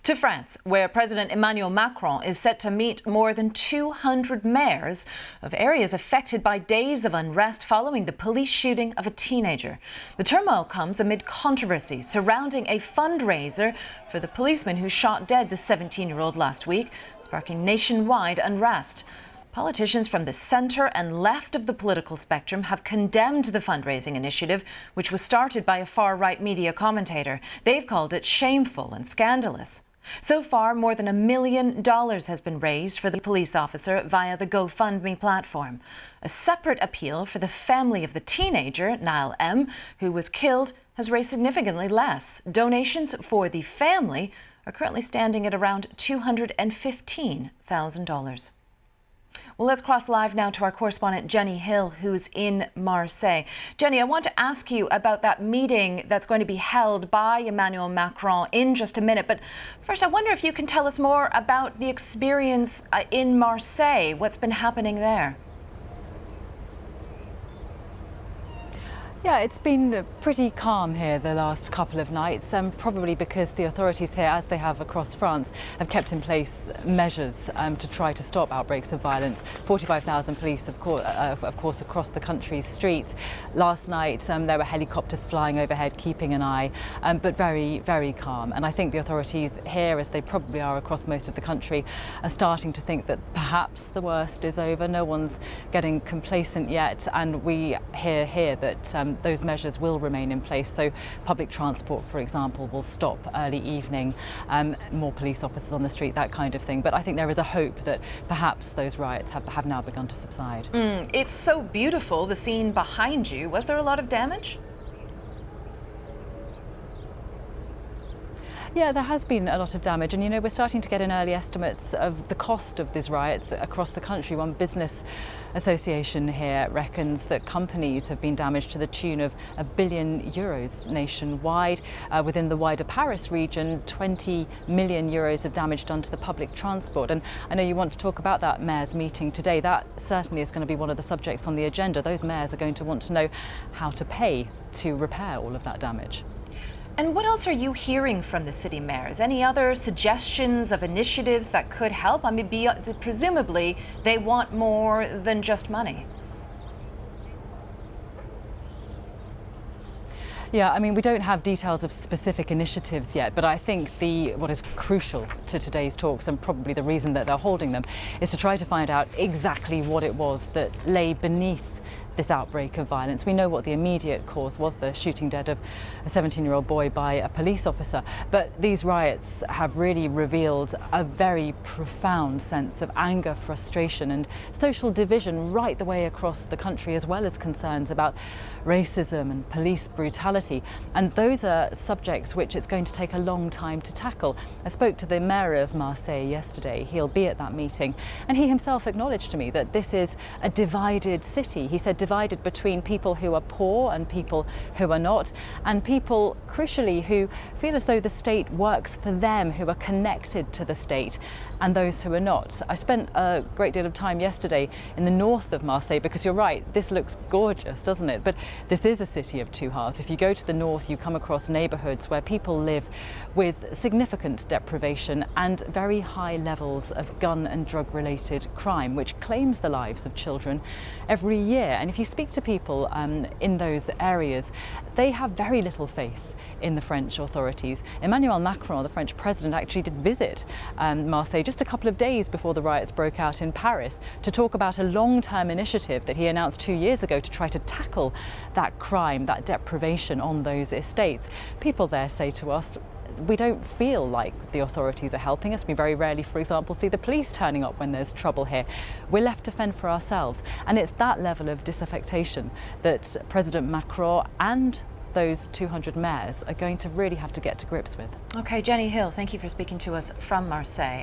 To France, where President Emmanuel Macron is set to meet more than 200 mayors of areas affected by days of unrest following the police shooting of a teenager. The turmoil comes amid controversy surrounding a fundraiser for the policeman who shot dead the 17-year-old last week, sparking nationwide unrest. Politicians from the centre and left of the political spectrum have condemned the fundraising initiative, which was started by a far-right media commentator. They've called it shameful and scandalous. So far, more than $1 million has been raised for the police officer via the GoFundMe platform. A separate appeal for the family of the teenager, Nahel M, who was killed, has raised significantly less. Donations for the family are currently standing at around $215,000. Well, let's cross live now to our correspondent Jenny Hill, who's in Marseille. Jenny, I want to ask you about that meeting that's going to be held by Emmanuel Macron in just a minute. But first, I wonder if you can tell us more about the experience in Marseille. What's been happening there? Yeah, it's been pretty calm here the last couple of nights, probably because the authorities here, as they have across France, have kept in place measures to try to stop outbreaks of violence. 45,000 police, of course, across the country's streets. Last night, there were helicopters flying overhead, keeping an eye, but very, very calm. And I think the authorities here, as they probably are across most of the country, are starting to think that perhaps the worst is over. No one's getting complacent yet, and we hear here that those measures will remain in place. So public transport, for example, will stop early evening, more police officers on the street, that kind of thing. But I think there is a hope that perhaps those riots have now begun to subside. It's so beautiful, the scene behind you. Was there a lot of damage? Yeah, there has been a lot of damage, and we're starting to get in early estimates of the cost of these riots across the country. One business association here reckons that companies have been damaged to the tune of €1 billion nationwide. Within the wider Paris region, €20 million of damage done to the public transport. And I know you want to talk about that mayor's meeting today. That certainly is going to be one of the subjects on the agenda. Those mayors are going to want to know how to pay to repair all of that damage. And what else are you hearing from the city mayors? Any other suggestions of initiatives that could help? I mean, presumably they want more than just money. Yeah, I mean, we don't have details of specific initiatives yet, but I think what is crucial to today's talks, and probably the reason that they're holding them, is to try to find out exactly what it was that lay beneath this outbreak of violence. We know what the immediate cause was, the shooting dead of a 17-year-old boy by a police officer, but these riots have really revealed a very profound sense of anger, frustration and social division right the way across the country, as well as concerns about racism and police brutality. And those are subjects which it's going to take a long time to tackle. I spoke to the mayor of Marseille yesterday. He'll be at that meeting, and he himself acknowledged to me that this is a divided city. He said divided between people who are poor and people who are not, and people, crucially, who feel as though the state works for them, who are connected to the state, and those who are not. I spent a great deal of time yesterday in the north of Marseille, because you're right, this looks gorgeous, doesn't it? But this is a city of two halves. If you go to the north, you come across neighbourhoods where people live with significant deprivation and very high levels of gun and drug-related crime, which claims the lives of children every year. And if you speak to people in those areas, they have very little faith in the French authorities. Emmanuel Macron, the French president, actually did visit Marseille just a couple of days before the riots broke out in Paris to talk about a long-term initiative that he announced 2 years ago to try to tackle that crime, that deprivation on those estates. People there say to us, we don't feel like the authorities are helping us. We very rarely, for example, see the police turning up when there's trouble here. We're left to fend for ourselves. And it's that level of disaffection that President Macron and those 200 mayors are going to really have to get to grips with. Okay, Jenny Hill, thank you for speaking to us from Marseille.